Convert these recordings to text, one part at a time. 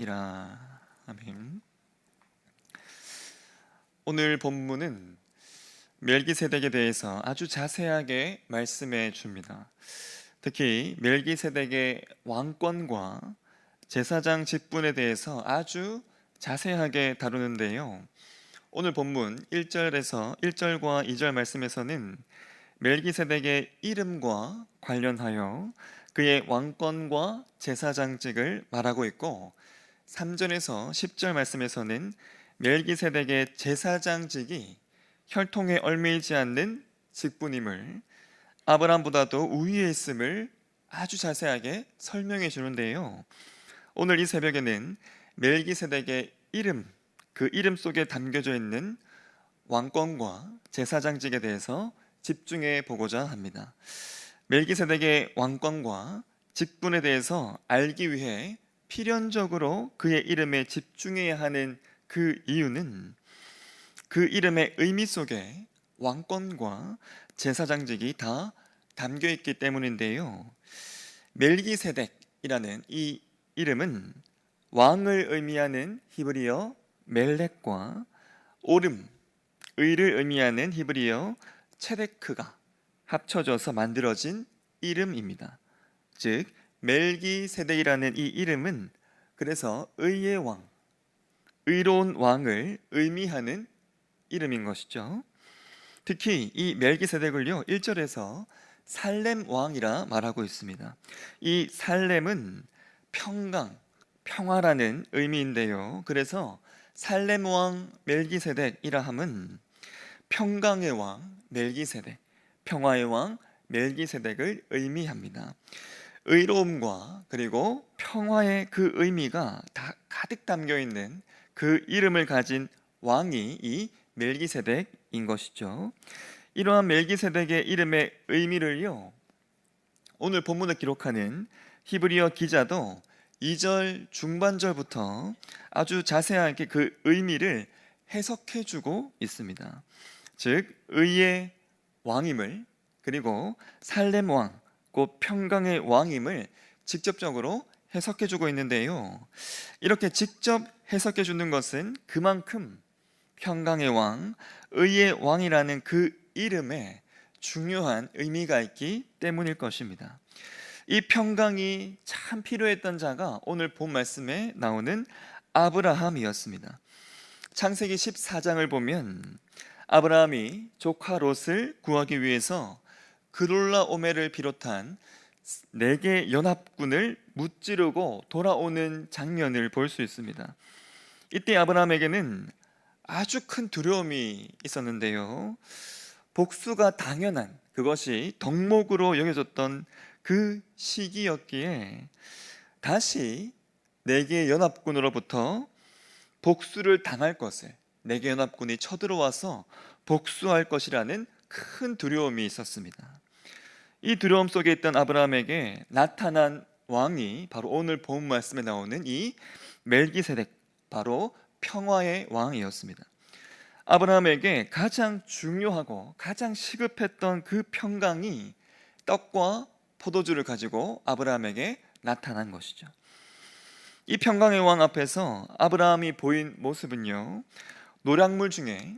이라 아멘. 오늘 본문은 멜기세덱에 대해서 아주 자세하게 말씀해 줍니다. 특히 멜기세덱의 왕권과 제사장 직분에 대해서 아주 자세하게 다루는데요. 오늘 본문 1절과 2절 말씀에서는 멜기세덱의 이름과 관련하여 그의 왕권과 제사장직을 말하고 있고, 3절에서 10절 말씀에서는 멜기세덱의 제사장직이 혈통에 얽매이지 않는 직분임을, 아브라함보다도 우위에 있음을 아주 자세하게 설명해 주는데요. 오늘 이 새벽에는 멜기세덱의 이름, 그 이름 속에 담겨져 있는 왕권과 제사장직에 대해서 집중해 보고자 합니다. 멜기세덱의 왕권과 직분에 대해서 알기 위해 필연적으로 그의 이름에 집중해야 하는 그 이유는 그 이름의 의미 속에 왕권과 제사장직이 다 담겨 있기 때문인데요. 멜기세덱이라는 이 이름은 왕을 의미하는 히브리어 멜렉과 오름, 의를 의미하는 히브리어 체데크가 합쳐져서 만들어진 이름입니다. 즉 멜기세덱이라는 이 이름은 그래서 의의 왕, 의로운 왕을 의미하는 이름인 것이죠. 특히 이 멜기세덱을요 1절에서 살렘 왕이라 말하고 있습니다. 이 살렘은 평강, 평화라는 의미인데요. 그래서 살렘 왕 멜기세덱이라 함은 평강의 왕 멜기세덱, 평화의 왕 멜기세덱을 의미합니다. 의로움과 그리고 평화의 그 의미가 다 가득 담겨 있는 그 이름을 가진 왕이 이 멜기세덱인 것이죠. 이러한 멜기세덱의 이름의 의미를요, 오늘 본문을 기록하는 히브리어 기자도 2절 중반절부터 아주 자세하게 그 의미를 해석해 주고 있습니다. 즉 의의 왕임을, 그리고 살렘 왕, 곧 평강의 왕임을 직접적으로 해석해 주고 있는데요. 이렇게 직접 해석해 주는 것은 그만큼 평강의 왕, 의의 왕이라는 그 이름에 중요한 의미가 있기 때문일 것입니다. 이 평강이 참 필요했던 자가 오늘 본 말씀에 나오는 아브라함이었습니다. 창세기 14장을 보면 아브라함이 조카 롯을 구하기 위해서 그돌라오멜을 비롯한 4개 연합군을 무찌르고 돌아오는 장면을 볼 수 있습니다. 이때 아브라함에게는 아주 큰 두려움이 있었는데요. 복수가 당연한, 그것이 덕목으로 여겨졌던 그 시기였기에 다시 4개의 연합군으로부터 복수를 당할 것을, 4개 연합군이 쳐들어와서 복수할 것이라는 큰 두려움이 있었습니다. 이 두려움 속에 있던 아브라함에게 나타난 왕이 바로 오늘 본 말씀에 나오는 이 멜기세덱, 바로 평화의 왕이었습니다. 아브라함에게 가장 중요하고 가장 시급했던 그 평강이 떡과 포도주를 가지고 아브라함에게 나타난 것이죠. 이 평강의 왕 앞에서 아브라함이 보인 모습은요, 노략물 중에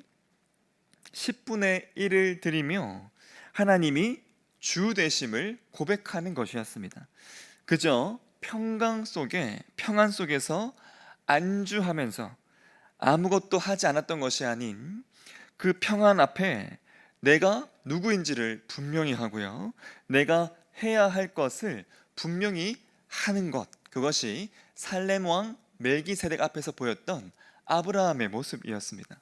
10분의 1을 드리며 하나님이 주 되심을 고백하는 것이었습니다. 그저 평강 속에, 평안 속에서 안주하면서 아무것도 하지 않았던 것이 아닌 그 평안 앞에 내가 누구인지를 분명히 하고요, 내가 해야 할 것을 분명히 하는 것, 그것이 살렘 왕 멜기세덱 앞에서 보였던 아브라함의 모습이었습니다.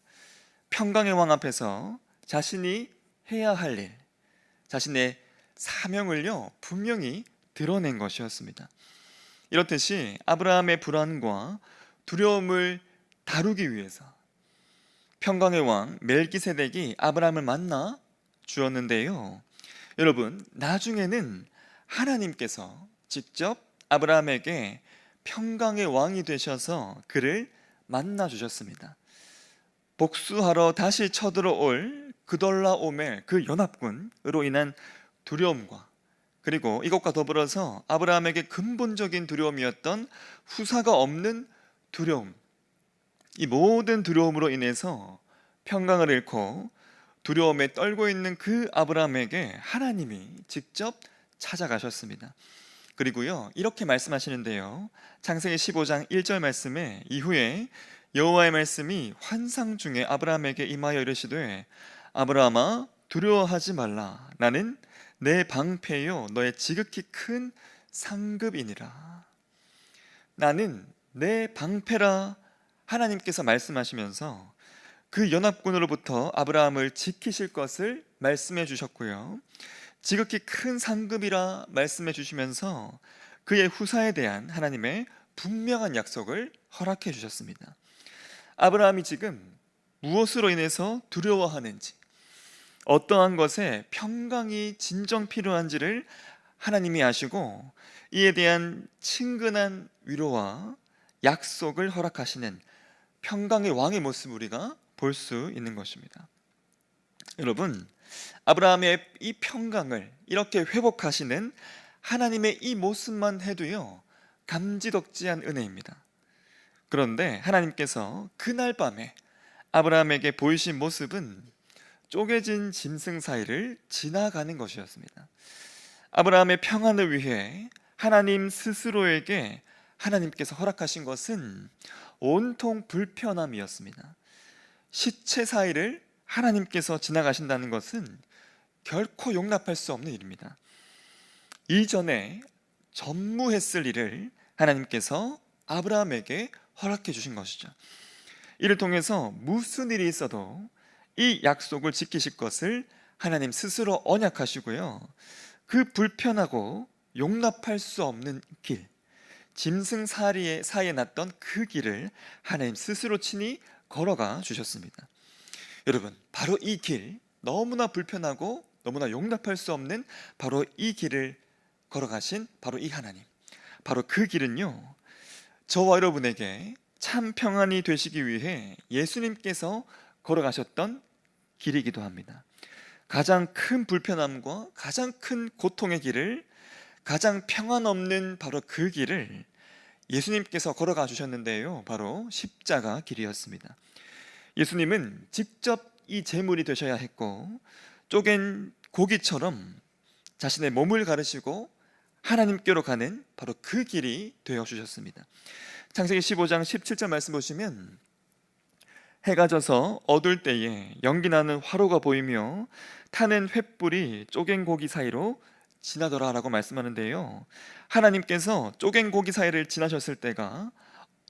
평강의 왕 앞에서 자신이 해야 할 일, 자신의 사명을요 분명히 드러낸 것이었습니다. 이렇듯이 아브라함의 불안과 두려움을 다루기 위해서 평강의 왕 멜기세덱이 아브라함을 만나 주었는데요. 여러분, 나중에는 하나님께서 직접 아브라함에게 평강의 왕이 되셔서 그를 만나 주셨습니다. 복수하러 다시 쳐들어올 그돌라오멜, 그 연합군으로 인한 두려움과, 그리고 이것과 더불어서 아브라함에게 근본적인 두려움이었던 후사가 없는 두려움, 이 모든 두려움으로 인해서 평강을 잃고 두려움에 떨고 있는 그 아브라함에게 하나님이 직접 찾아가셨습니다. 그리고요, 이렇게 말씀하시는데요. 창세기 15장 1절 말씀에 이후에 여호와의 말씀이 환상 중에 아브라함에게 임하여 이르시되 아브라함아 두려워하지 말라. 나는 내 방패요 너의 지극히 큰 상급이니라. 나는 내 방패라. 하나님께서 말씀하시면서 그 연합군으로부터 아브라함을 지키실 것을 말씀해 주셨고요, 지극히 큰 상급이라 말씀해 주시면서 그의 후사에 대한 하나님의 분명한 약속을 허락해 주셨습니다. 아브라함이 지금 무엇으로 인해서 두려워하는지, 어떠한 것에 평강이 진정 필요한지를 하나님이 아시고 이에 대한 친근한 위로와 약속을 허락하시는 평강의 왕의 모습을 우리가 볼 수 있는 것입니다. 여러분, 아브라함의 이 평강을 이렇게 회복하시는 하나님의 이 모습만 해도요, 감지덕지한 은혜입니다. 그런데 하나님께서 그날 밤에 아브라함에게 보이신 모습은 쪼개진 짐승 사이를 지나가는 것이었습니다. 아브라함의 평안을 위해 하나님 스스로에게 하나님께서 허락하신 것은 온통 불편함이었습니다. 시체 사이를 하나님께서 지나가신다는 것은 결코 용납할 수 없는 일입니다. 이전에 전무했을 일을 하나님께서 아브라함에게 허락해 주신 것이죠. 이를 통해서 무슨 일이 있어도 이 약속을 지키실 것을 하나님 스스로 언약하시고요, 그 불편하고 용납할 수 없는 길, 짐승 사이에 났던 그 길을 하나님 스스로 친히 걸어가 주셨습니다. 여러분, 바로 이 길, 너무나 불편하고 너무나 용납할 수 없는 바로 이 길을 걸어가신 바로 이 하나님, 바로 그 길은요, 저와 여러분에게 참 평안이 되시기 위해 예수님께서 걸어가셨던 길이기도 합니다. 가장 큰 불편함과 가장 큰 고통의 길을, 가장 평안 없는 바로 그 길을 예수님께서 걸어가 주셨는데요, 바로 십자가 길이었습니다. 예수님은 직접 이 제물이 되셔야 했고, 쪼갠 고기처럼 자신의 몸을 가르시고 하나님께로 가는 바로 그 길이 되어 주셨습니다. 창세기 15장 17절 말씀 보시면 해가 져서 어두울 때에 연기나는 화로가 보이며 타는 횃불이 쪼갠 고기 사이로 지나더라 라고 말씀하는데요, 하나님께서 쪼갠 고기 사이를 지나셨을 때가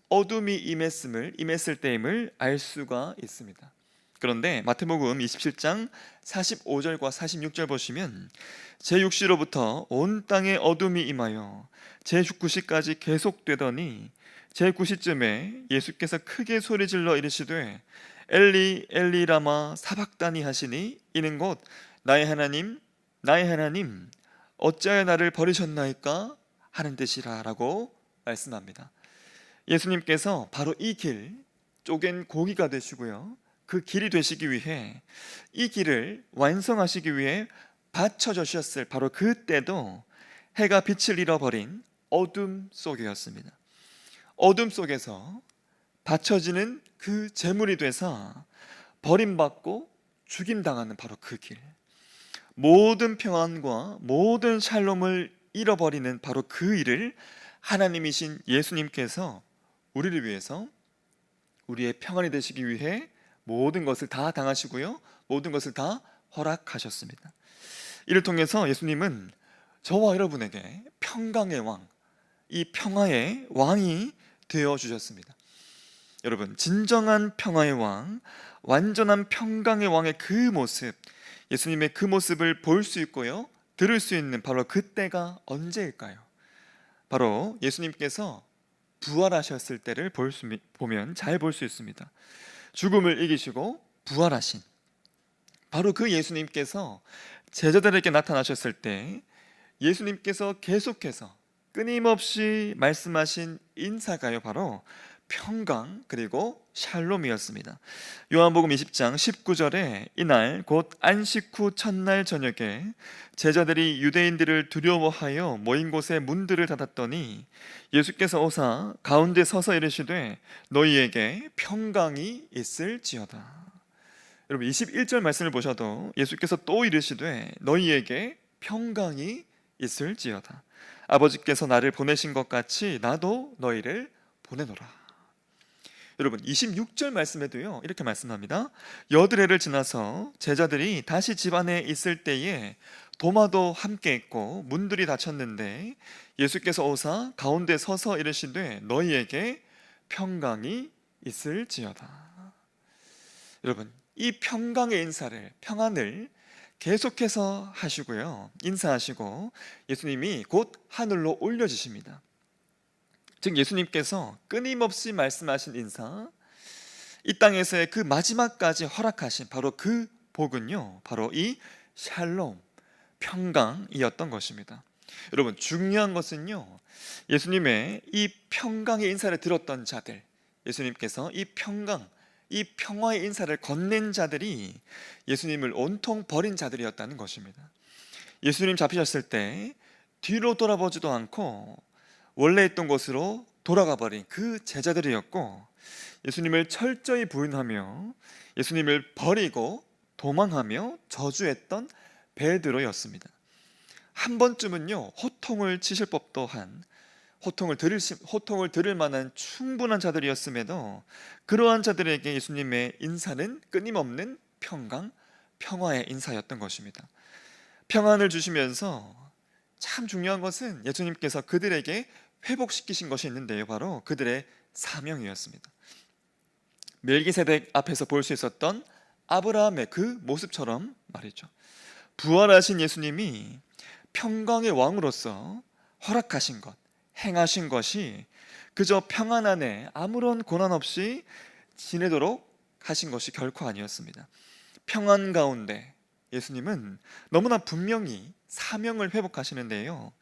어둠이 임했을 때임을 알 수가 있습니다. 그런데 마태복음 27장 45절과 46절 보시면 제6시로부터 온 땅에 어둠이 임하여 제9시까지 계속되더니 제9시쯤에 예수께서 크게 소리질러 이르시되 엘리 엘리 라마 사박다니 하시니 이는 곧 나의 하나님 나의 하나님 어찌하여 나를 버리셨나이까 하는 뜻이라 라고 말씀합니다. 예수님께서 바로 이 길, 쪼갠 고기가 되시고요, 그 길이 되시기 위해 이 길을 완성하시기 위해 바쳐 주셨을 바로 그때도 해가 빛을 잃어버린 어둠 속이었습니다. 어둠 속에서 바쳐지는 그 제물이 돼서 버림받고 죽임당하는 바로 그 길, 모든 평안과 모든 샬롬을 잃어버리는 바로 그 일을 하나님이신 예수님께서 우리를 위해서, 우리의 평안이 되시기 위해 모든 것을 다 당하시고요, 모든 것을 다 허락하셨습니다. 이를 통해서 예수님은 저와 여러분에게 평강의 왕, 이 평화의 왕이 되어 주셨습니다. 여러분, 진정한 평화의 왕, 완전한 평강의 왕의 그 모습, 예수님의 그 모습을 볼 수 있고요, 들을 수 있는 바로 그때가 언제일까요? 바로 예수님께서 부활하셨을 때를 보면 잘 볼 수 있습니다. 죽음을 이기시고 부활하신 바로 그 예수님께서 제자들에게 나타나셨을 때 예수님께서 계속해서 끊임없이 말씀하신 인사가요, 바로 평강 그리고 샬롬이었습니다. 요한복음 20장 19절에 이날 곧 안식 후 첫날 저녁에 제자들이 유대인들을 두려워하여 모인 곳에 문들을 닫았더니 예수께서 오사 가운데 서서 이르시되 너희에게 평강이 있을지어다. 여러분 21절 말씀을 보셔도 예수께서 또 이르시되 너희에게 평강이 있을지어다. 아버지께서 나를 보내신 것 같이 나도 너희를 보내노라. 여러분 26절 말씀에도요 이렇게 말씀합니다. 여드레를 지나서 제자들이 다시 집 안에 있을 때에 도마도 함께 있고 문들이 닫혔는데 예수께서 오사 가운데 서서 이르시되 너희에게 평강이 있을지어다. 여러분 이 평강의 인사를 평안을 계속해서 하시고요 인사하시고 예수님이 곧 하늘로 올려지십니다. 즉 예수님께서 끊임없이 말씀하신 인사, 이 땅에서의 그 마지막까지 허락하신 바로 그 복은요 바로 이 샬롬, 평강이었던 것입니다. 여러분 중요한 것은요 예수님의 이 평강의 인사를 들었던 자들, 예수님께서 이 평강, 이 평화의 인사를 건넨 자들이 예수님을 온통 버린 자들이었다는 것입니다. 예수님 잡히셨을 때 뒤로 돌아보지도 않고 원래 있던 곳으로 돌아가 버린 그 제자들이었고 예수님을 철저히 부인하며 예수님을 버리고 도망하며 저주했던 베드로였습니다. 한 번쯤은요 호통을 치실 법도 한 호통을 들을 만한 충분한 자들이었음에도 그러한 자들에게 예수님의 인사는 끊임없는 평강, 평화의 인사였던 것입니다. 평안을 주시면서 참 중요한 것은 예수님께서 그들에게 회복시키신 것이 있는데요 바로 그들의 사명이었습니다. 멜기세덱 앞에서 볼 수 있었던 아브라함의 그 모습처럼 말이죠. 부활하신 예수님이 평강의 왕으로서 허락하신 것, 행하신 것이 그저 평안 안에 아무런 고난 없이 지내도록 하신 것이 결코 아니었습니다. 평안 가운데 예수님은 너무나 분명히 사명을 회복하시는데요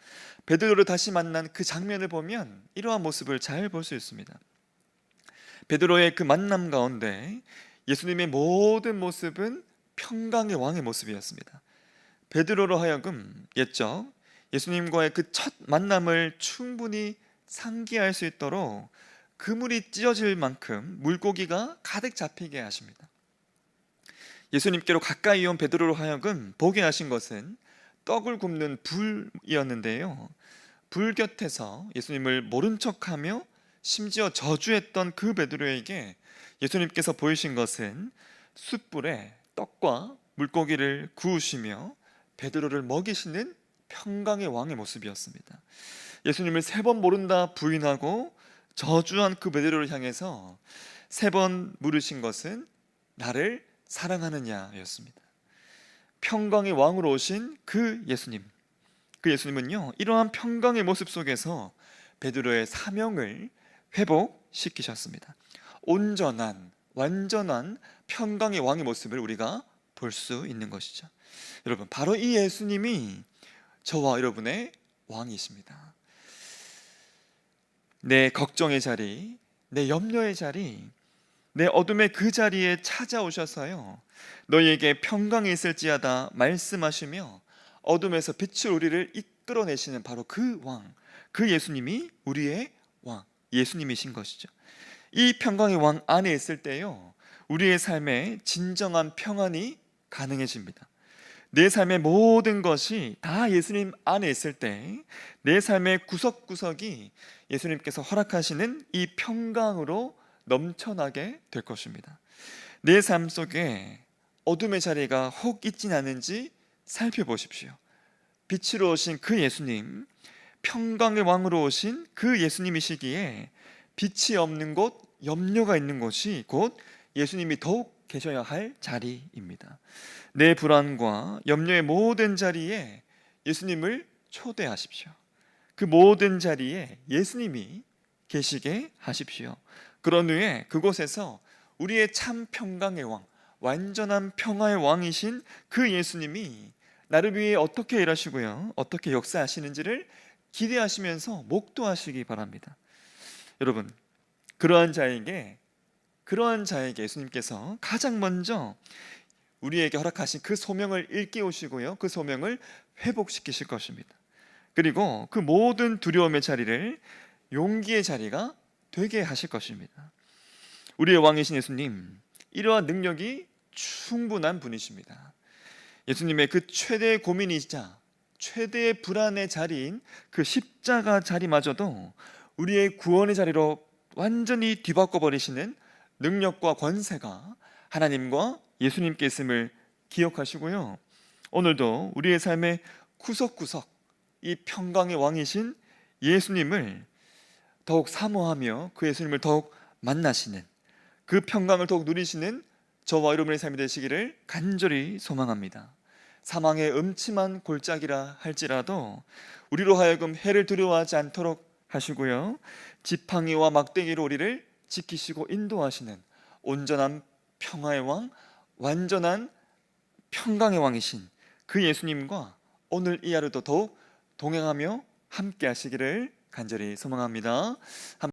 베드로를 다시 만난 그 장면을 보면 이러한 모습을 잘 볼 수 있습니다. 베드로의 그 만남 가운데 예수님의 모든 모습은 평강의 왕의 모습이었습니다. 베드로로 하여금 옛적 예수님과의 그 첫 만남을 충분히 상기할 수 있도록 그물이 찢어질 만큼 물고기가 가득 잡히게 하십니다. 예수님께로 가까이 온 베드로로 하여금 보게 하신 것은 떡을 굽는 불이었는데요 불 곁에서 예수님을 모른 척하며 심지어 저주했던 그 베드로에게 예수님께서 보이신 것은 숯불에 떡과 물고기를 구우시며 베드로를 먹이시는 평강의 왕의 모습이었습니다. 예수님을 3번 모른다 부인하고 저주한 그 베드로를 향해서 3번 물으신 것은 나를 사랑하느냐였습니다. 평강의 왕으로 오신 그 예수님, 그 예수님은요 이러한 평강의 모습 속에서 베드로의 사명을 회복시키셨습니다. 온전한 완전한 평강의 왕의 모습을 우리가 볼 수 있는 것이죠. 여러분 바로 이 예수님이 저와 여러분의 왕이십니다. 내 걱정의 자리, 내 염려의 자리, 내 어둠의 그 자리에 찾아오셔서요 너희에게 평강이 있을지어다 말씀하시며 어둠에서 빛을 우리를 이끌어내시는 바로 그 왕, 그 예수님이 우리의 왕, 예수님이신 것이죠. 이 평강의 왕 안에 있을 때요 우리의 삶에 진정한 평안이 가능해집니다. 내 삶의 모든 것이 다 예수님 안에 있을 때 내 삶의 구석구석이 예수님께서 허락하시는 이 평강으로 넘쳐나게 될 것입니다. 내 삶 속에 어둠의 자리가 혹 있진 않은지 살펴보십시오. 빛으로 오신 그 예수님, 평강의 왕으로 오신 그 예수님이시기에 빛이 없는 곳, 염려가 있는 곳이 곧 예수님이 더욱 계셔야 할 자리입니다. 내 불안과 염려의 모든 자리에 예수님을 초대하십시오. 그 모든 자리에 예수님이 계시게 하십시오. 그런 후에 그곳에서 우리의 참 평강의 왕, 완전한 평화의 왕이신 그 예수님이 나를 위해 어떻게 일하시고요 어떻게 역사하시는지를 기대하시면서 목도하시기 바랍니다. 여러분 그러한 자에게 예수님께서 가장 먼저 우리에게 허락하신 그 소명을 일깨우시고요, 그 소명을 회복시키실 것입니다. 그리고 그 모든 두려움의 자리를 용기의 자리가 되게 하실 것입니다. 우리의 왕이신 예수님, 이러한 능력이 충분한 분이십니다. 예수님의 그 최대의 고민이자 최대의 불안의 자리인 그 십자가 자리마저도 우리의 구원의 자리로 완전히 뒤바꿔 버리시는 능력과 권세가 하나님과 예수님께 있음을 기억하시고요, 오늘도 우리의 삶의 구석구석 이 평강의 왕이신 예수님을 더욱 사모하며 그 예수님을 더욱 만나시는, 그 평강을 더욱 누리시는 저와 여러분의 삶이 되시기를 간절히 소망합니다. 사망의 음침한 골짜기라 할지라도 우리로 하여금 해를 두려워하지 않도록 하시고요, 지팡이와 막대기로 우리를 지키시고 인도하시는 온전한 평화의 왕, 완전한 평강의 왕이신 그 예수님과 오늘 이 하루도 더욱 동행하며 함께 하시기를 간절히 소망합니다.